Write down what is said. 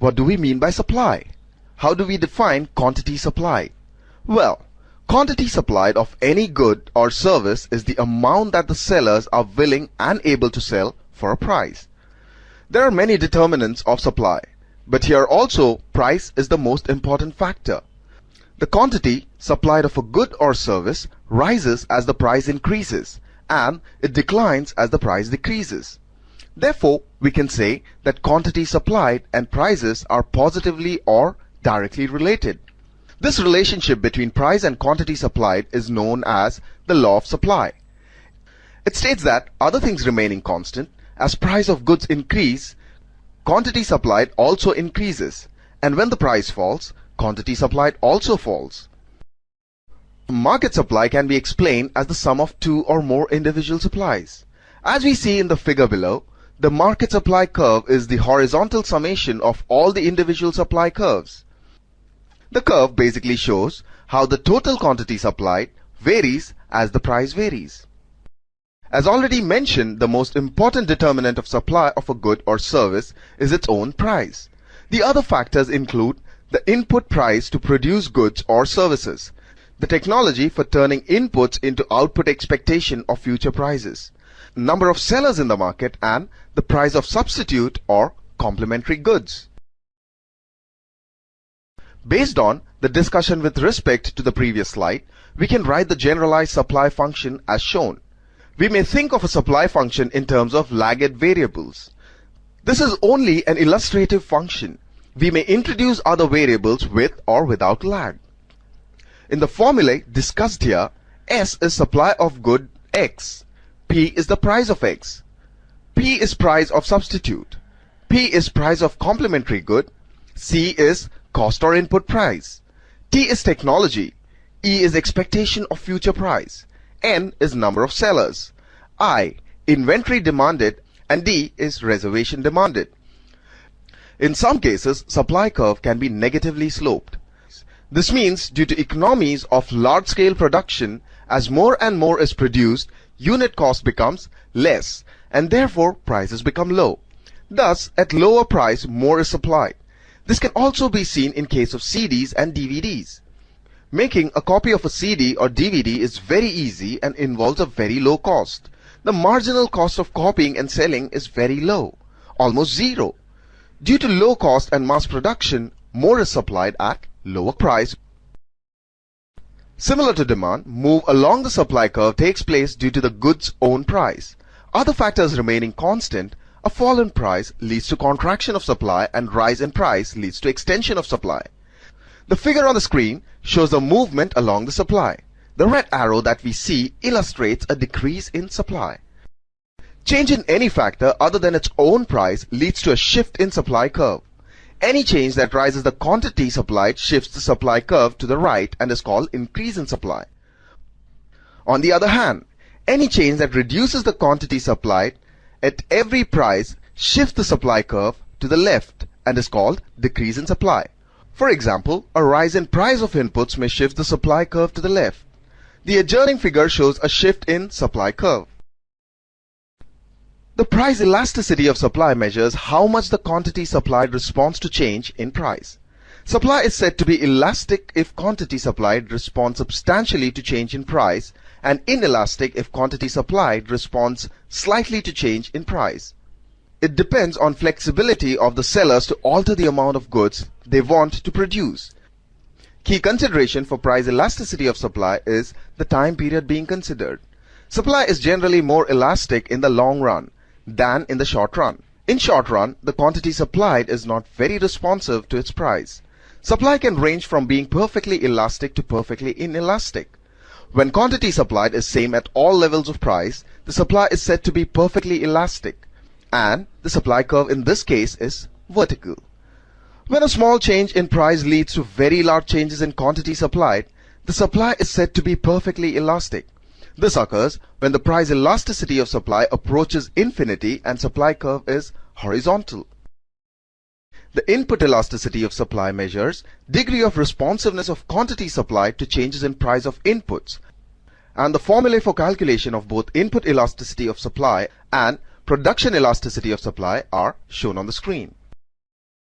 What do we mean by supply? How do we define quantity supplied? Well, quantity supplied of any good or service is the amount that the sellers are willing and able to sell for a price. There are many determinants of supply, but here also price is the most important factor. The quantity supplied of a good or service rises as the price increases, and it declines as the price decreases. Therefore, we can say that quantity supplied and prices are positively or directly related. This relationship between price and quantity supplied is known as the law of supply. It states that other things remaining constant, as price of goods increase, quantity supplied also increases, and when the price falls, quantity supplied also falls. Market supply can be explained as the sum of two or more individual supplies. As we see in the figure below, the market supply curve is the horizontal summation of all the individual supply curves. The curve basically shows how the total quantity supplied varies as the price varies. As already mentioned, the most important determinant of supply of a good or service is its own price. The other factors include the input price to produce goods or services, the technology for turning inputs into output expectation of future prices, number of sellers in the market, and the price of substitute or complementary goods. Based on the discussion with respect to the previous slide, we can write the generalized supply function as shown. We may think of a supply function in terms of lagged variables. This is only an illustrative function. We may introduce other variables with or without lag. In the formulae discussed here, S is supply of good X, P is the price of X, P is price of substitute, P is price of complementary good, C is cost or input price, T is technology, E is expectation of future price, N is number of sellers, I inventory demanded, and D is reservation demanded. In some cases, supply curve can be negatively sloped. This means due to economies of large-scale production, as more and more is produced, unit cost becomes less and therefore prices become low. Thus, at lower price, more is supplied. This can also be seen in case of CDs and DVDs. Making a copy of a CD or DVD is very easy and involves a very low cost. The marginal cost of copying and selling is very low, almost zero. Due to low cost and mass production, more is supplied at lower price. Similar to demand, move along the supply curve takes place due to the goods' own price. Other factors remaining constant, a fall in price leads to contraction of supply and rise in price leads to extension of supply. The figure on the screen shows the movement along the supply. The red arrow that we see illustrates a decrease in supply. Change in any factor other than its own price leads to a shift in supply curve. Any change that rises the quantity supplied shifts the supply curve to the right and is called increase in supply. On the other hand, any change that reduces the quantity supplied at every price shifts the supply curve to the left and is called decrease in supply. For example, a rise in price of inputs may shift the supply curve to the left. The adjoining figure shows a shift in supply curve. The price elasticity of supply measures how much the quantity supplied responds to change in price. Supply is said to be elastic if quantity supplied responds substantially to change in price, and inelastic if quantity supplied responds slightly to change in price. It depends on flexibility of the sellers to alter the amount of goods they want to produce. Key consideration for price elasticity of supply is the time period being considered. Supply is generally more elastic in the long run than in the short run. In short run, the quantity supplied is not very responsive to its price. Supply can range from being perfectly elastic to perfectly inelastic. When quantity supplied is same at all levels of price, the supply is said to be perfectly elastic, and the supply curve in this case is vertical. When a small change in price leads to very large changes in quantity supplied, the supply is said to be perfectly elastic. This occurs when the price elasticity of supply approaches infinity and supply curve is horizontal. The input elasticity of supply measures degree of responsiveness of quantity supplied to changes in price of inputs, and the formulae for calculation of both input elasticity of supply and production elasticity of supply are shown on the screen.